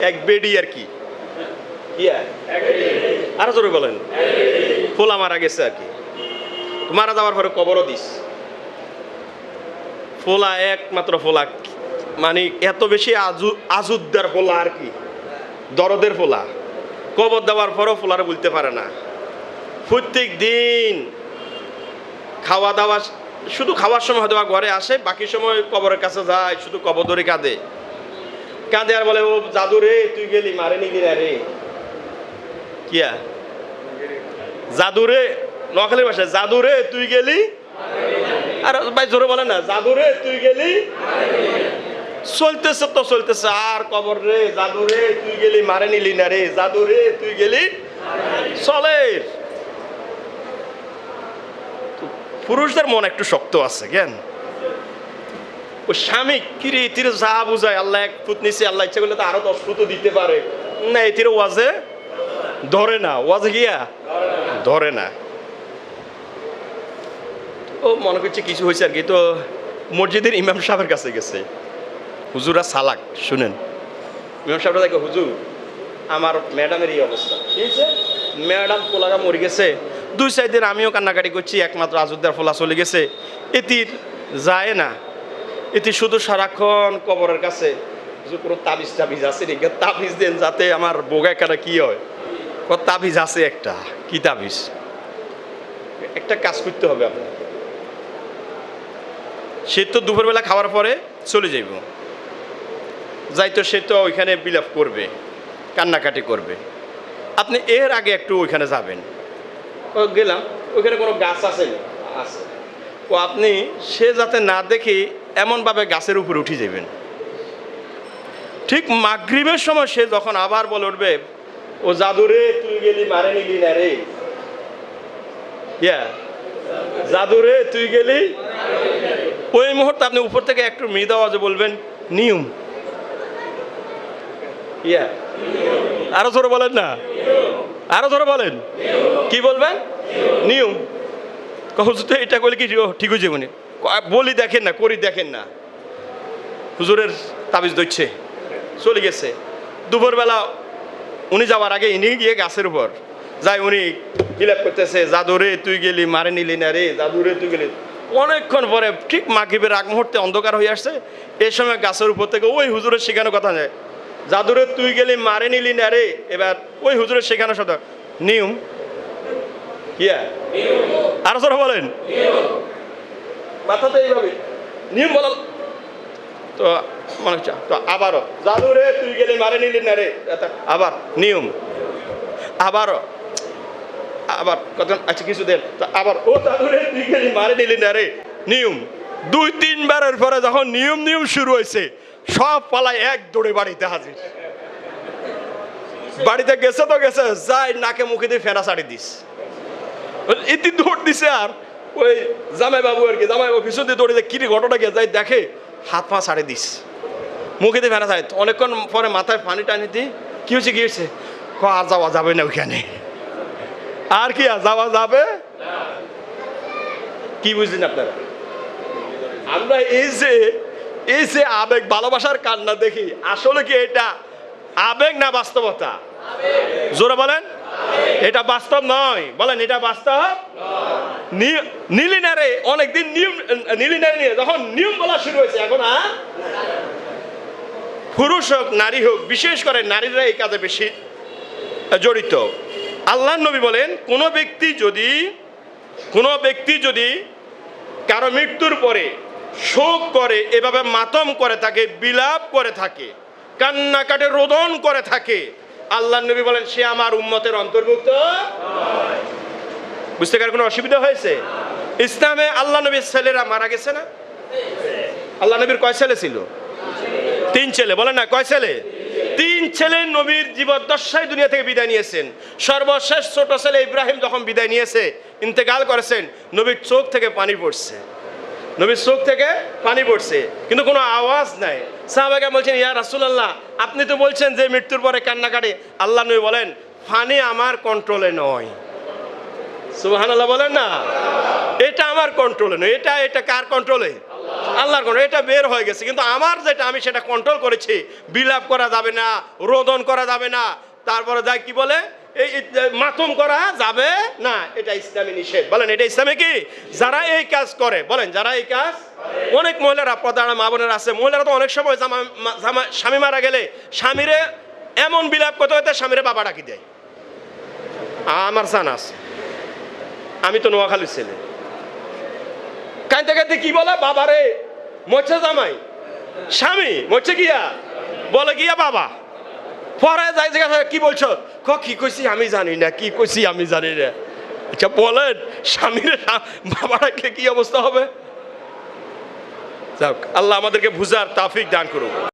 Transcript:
এক বেডি আর কি আরো জোরে বলেন, ফোলা মারা গেছে আর কি। মারা যাওয়ার পরে কবরও দিস। ফোলা একমাত্র ফোলা, মানে এত বেশি আজুদ্দার ফোলা আর কি, দরদের ফোলা। কবর দেওয়ার পরও ফোলারে বলতে পারে না। প্রত্যেক দিন খাওয়া দাওয়া, শুধু খাওয়ার সময় হয়তো ঘরে আসে, বাকি সময় কবরের কাছে যায়, শুধু কবর ধরে কাঁদে কাঁদে আর বলে, ও জাদু রে তুই গেলি মারে নিলি না রে। কিয়া জাদু রে, নোয়াখালীর ভাষায় জাদু রে তুই গেলি, আর ভাই জোরে বলে না, জাদু রে তুই গেলি। চলতেছে তো চলতেছে, আর কবর রে জাদু রে তুই গেলি মারে নিলি না রে, জাদু রে তুই গেলি চলে। পুরুষদের মন একটু শক্ত আছে কেন, ও স্বামী কিরে তীরে যা বুঝায়, আল্লাহ এক ফুট নিচে, আল্লাহ ইচ্ছা করলে তো আরো 10 ফুটও দিতে পারে না, এই তীরে ওয়াজে ধরে না, ওয়াজে গিয়া ধরে না। ও মনে করছে কিছু হয়েছে আর কি, তো মসজিদের ইমাম সাহেবের কাছে গেছে। হুজুরা সালাক শুনেন, ইমাম সাহেবরা দেখো, হুজুর আমার ম্যাডামের এই অবস্থা, ঠিক আছে, ম্যাডাম পোলাগা মরে গেছে, 2-4 দিন আমিও কান্নাকাটি করছি, একমাত্র আজুদ্দার ফোলা চলে গেছে, এটির যায় না, এটি শুধু সারাক্ষণ কবরের কাছে। কোনো তাবিজ টাবিজ আছে নাকি, তাবিজ দেন যাতে আমার বোগা কাটা কি হয়। তাবিজ আছে একটা, কি তাবিজ, একটা কাজ করতে হবে আপনার। সে তো দুপুরবেলা খাওয়ার পরে চলে যাইব, যাই তো সে তো ওইখানে বিলাপ করবে, কান্নাকাটি করবে, আপনি এর আগে একটু ওইখানে যাবেন। গেলাম, ওইখানে কোনো গাছ আছে না, আছে, ও আপনি সে যাতে না দেখে এমনভাবে গাছের উপরে উঠে যাবেন। ঠিক মাগরিবের সময় সে যখন আবার বলে উঠবে, ও জাদু রে তুই গেলি মারে নিলি না রে, জাদু রে তুই গেলি, ওই মুহূর্তে আপনি উপর থেকে একটু মৃদু আওয়াজে বলবেন, নিয়ম। আরো ধরে বলেন না, আরো ধরে বলেন, কি বলবেন, নিয়ম। হুজুর তো এটা করলে কি ঠিক হয়ে যাবে, বলি দেখেন না, করি দেখেন না। হুজুরের তাবিজ দিচ্ছে, চলে গেছে। দুপুরবেলা উনি যাওয়ার আগে ইনি গিয়ে গাছের উপর যাই, উনি বিলাপ করতেছে, জাদু রে তুই গেলি মারে নিলি না রে, জাদু রে তুই গেলি। অনেকক্ষণ পরে ঠিক মাগরিবের আগ মুহূর্তে অন্ধকার হয়ে আসছে, এই সময় গাছের উপর থেকে ওই হুজুরের শেখানো কথা যায়, জাদু রে তুই গেলি মারে নিলি না রে। এবার ওই হুজুরের শেখানো শব্দ নিয়ম। আরো সর বলেন, মাথাতে এইভাবে নিয়ম বলা। তো মনে হচ্ছে, তো আবারও জাদু রে তুই গেলি মারে নিলি না রে, আবার নিয়ম, আবারও আবার কত, আচ্ছা কিছু দেন, আবার ও জাদু রে তুই গেলি মারে নিলি না রে, নিয়ম। 2-3 বারের পরে যখন নিয়ম নিয়ম শুরু হয়েছে, সব পালায় এক দৌড়ে বাড়িতে হাজির। বাড়িতে গেছে তো গেছে, যাই নাকে মুখে দিয়ে ফেনা ছাড়ি দিস, এটি দৌড় দিছে। আর ওই জামাই বাবু আর কি, জামাই বাবু পিছন দিয়ে দৌড়ে যায়, কিরে ঘটনা গিয়ে যাই দেখে হাত পা ছাড়ে দিস, মুখে দিয়ে ফেনা ছাড়ে। অনেকক্ষণ পরে মাথায় পানি টানি দিই, কি হয়েছে কি হয়েছে, আর যাওয়া যাবে না ওইখানে, আর কি আর যাওয়া যাবে। কি বুঝলেন আপনারা, আমরা এই যে আবেগ ভালোবাসার কান্না দেখি, আসলে কি এটা আবেগ না বাস্তবতা? জোরে বলেন, এটা বাস্তব নয়, বলেন এটা বাস্তব। নিলি না রে, অনেকদিন নিয়ম নিলি না নিয়ে যখন নিয়ম বলা শুরু হয়েছে, এখন আর পুরুষ হোক নারী হোক, বিশেষ করে নারীরা এই কাজে বেশি জড়িত। আল্লাহর নবী বলেন, কোনো ব্যক্তি যদি কারো মৃত্যুর পরে শোক করে, এভাবে মাতম করে থাকে, বিলাপ করে থাকে, কান্নাকাটে রোদন করে থাকে, আল্লাহর নবী বলেন সে আমার উম্মতের অন্তর্ভুক্ত। বুঝতে কার কোনো অসুবিধা হয়েছে? ইসলামে আল্লাহ নবীর ছেলেরা মারা গেছে না? আল্লাহ নবীর কয় ছেলে ছিল? 3 ছেলে। বলেন না, কয় ছেলে? 3 ছেলে নবীর জীবদ্দশায় দুনিয়া থেকে বিদায় নিয়েছেন। সর্বশেষ ছোট ছেলে ইব্রাহিম যখন বিদায় নিয়েছে, ইন্তেকাল করেছেন, নবীর চোখ থেকে পানি পড়ছে, নবীর চোখ থেকে পানি পড়ছে, কিন্তু কোনো আওয়াজ নাই। সাহাবাকে বলছেন, ইয়া রাসূলুল্লাহ, আপনি তো বলছেন যে মৃত্যুর পরে কান্নাকাটি। আল্লাহ নবী বলেন, পানি আমার কন্ট্রোলে নয়। সুবহানাল্লাহ বলেন না, এটা আমার কন্ট্রোলে নয়। এটা কার কন্ট্রোলে? আল্লাহর কোন, এটা বের হয়ে গেছে। কিন্তু আমার যেটা, আমি সেটা কন্ট্রোল করেছি। বিলাপ করা যাবে না, রোদন করা যাবে না, তারপরে যাই কি বলে এই মাতম করা যাবে না, এটা ইসলামে নিষেধ। বলেন এটা ইসলামে কি? যারা এই কাজ করে, বলেন যারা এই কাজ, অনেক মহিলারা, পর্দার মা বোনেরা আছে, মহিলারা তো অনেক সময় স্বামী মারা গেলে স্বামীরে এমন বিলাপ করতে হতে স্বামীরে বাবা ডাকি দেয়। আমার জানা আছে, আমি তো নোয়াখালীর ছেলে। কাঁদতে কাঁদতে কি বলে, বাবারে মরছে জামাই, স্বামী মরছে গিয়া, বলে গিয়া বাবা। পরে যাই জিজ্ঞাসা, কি বলছো? কি কইছি আমি জানি না, কি কইছি আমি জানি না। আচ্ছা বলেন, স্বামীর বাবা রাখলে কি অবস্থা হবে? যাক, আল্লাহ আমাদেরকে বুঝার তৌফিক দান করুন।